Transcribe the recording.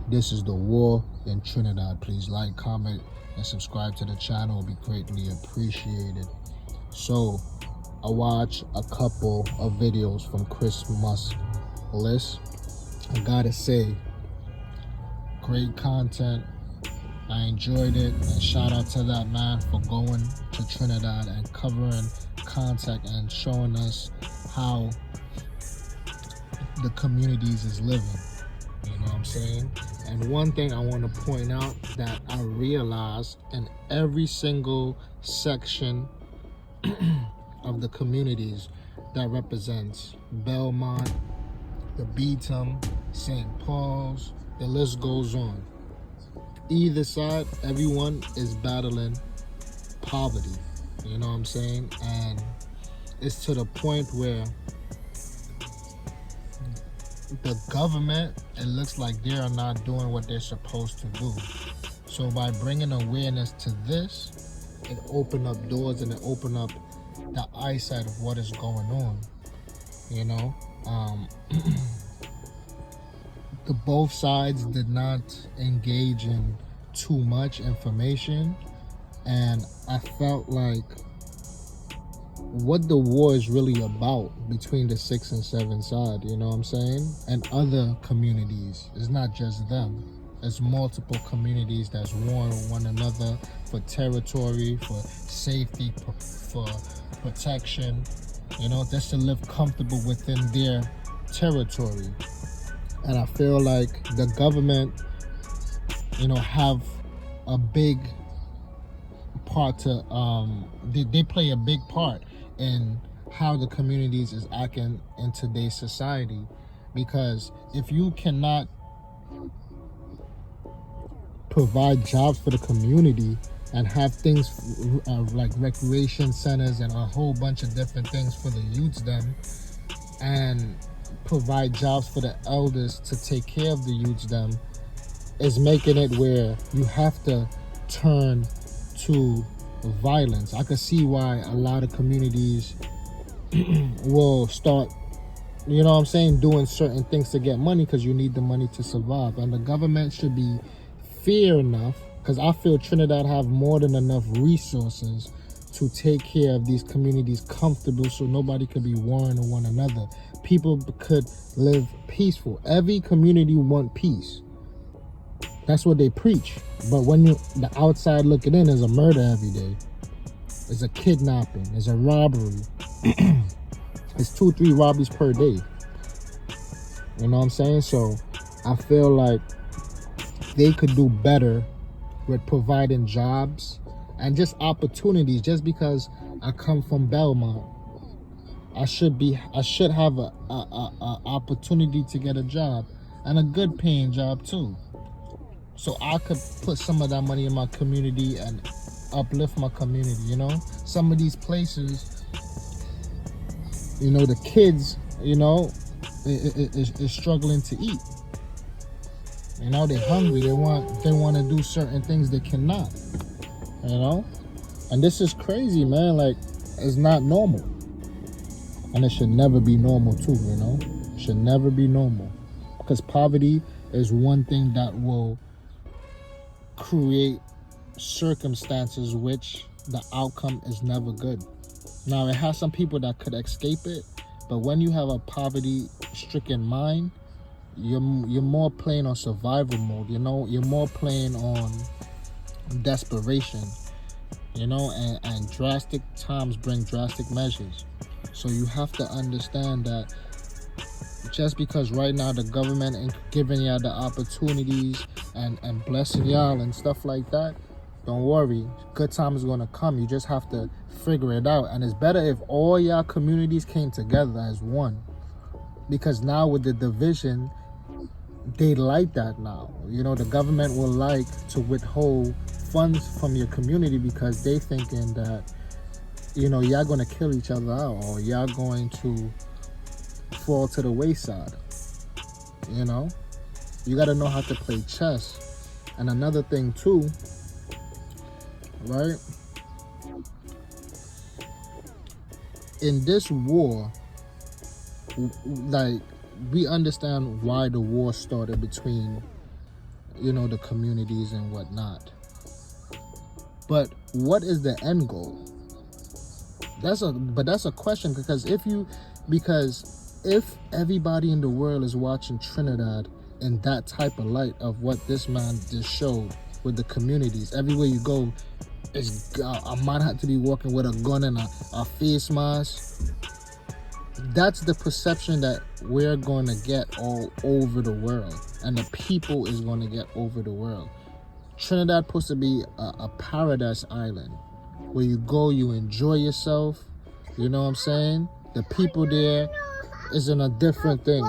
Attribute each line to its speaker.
Speaker 1: This is the war in Trinidad. Please like, comment, and subscribe to the channel. It will be greatly appreciated. So, I watched a couple of videos from Christmas list. I gotta say, great content. I enjoyed it, and shout out to that man for going to Trinidad and covering contact and showing us how the communities is living. You know what I'm saying? And one thing I want to point out that I realized in every single section of the communities that represents Belmont, the Beetham, St. Paul's, the list goes on. Either side, everyone is battling poverty. You know what I'm saying? And it's to the point where the government, it looks like they are not doing what they're supposed to do. So by bringing awareness to this, it opened up doors and it opened up the eyesight of what is going on. You know, the both sides did not engage in too much information, and I felt like what the war is really about between the 6 and 7 side, you know what I'm saying, and other communities. It's not just them. It's multiple communities that's warring with one another for territory, for safety, for protection, you know, just to live comfortable within their territory. And I feel like the government, you know, have a big part to, they play a big part in how the communities is acting in today's society. Because if you cannot provide jobs for the community and have things like recreation centers and a whole bunch of different things for the youths them, and provide jobs for the elders to take care of the youths them, is making it where you have to turn to violence. I could see why a lot of communities will start, you know what I'm saying, doing certain things to get money, because you need the money to survive. And the government should be fair enough, because I feel Trinidad have more than enough resources to take care of these communities comfortable, so nobody could be warring on one another. People could live peaceful. Every community want peace. That's what they preach. But when you the outside looking in, is a murder every day. It's a kidnapping. It's a robbery. It's 2-3 robberies per day. You know what I'm saying? So I feel like they could do better with providing jobs and just opportunities. Just because I come from Belmont, I should have a opportunity to get a job, and a good paying job too. So I could put some of that money in my community and uplift my community, you know? Some of these places, you know, the kids, you know, is struggling to eat. You know, they're hungry. They want to do certain things they cannot, you know? And this is crazy, man. Like, it's not normal. And it should never be normal too, you know? It should never be normal. Because poverty is one thing that will create circumstances which the outcome is never good. Now, it has some people that could escape it, but when you have a poverty-stricken mind, you're more playing on survival mode, you know? You're more playing on desperation, you know? And drastic times bring drastic measures. So you have to understand that just because right now the government ain't giving y'all the opportunities and blessing y'all and stuff like that, don't worry, good time is going to come. You just have to figure it out. And it's better if all y'all communities came together as one, because now with the division, they like that now. You know, the government will like to withhold funds from your community because they thinking that, you know, y'all going to kill each other out, or y'all going to fall to the wayside. You know, you got to know how to play chess. And another thing too, right, in this war, like, we understand why the war started between the communities and whatnot. But what is the end goal? That's a question, because if everybody in the world is watching Trinidad in that type of light of what this man just showed with the communities, everywhere you go, a man had to be walking with a gun and a face mask. That's the perception that we're going to get all over the world, and the people is going to get over the world. Trinidad supposed to be a paradise island where you go, you enjoy yourself. You know what I'm saying? The people there is in a different thing.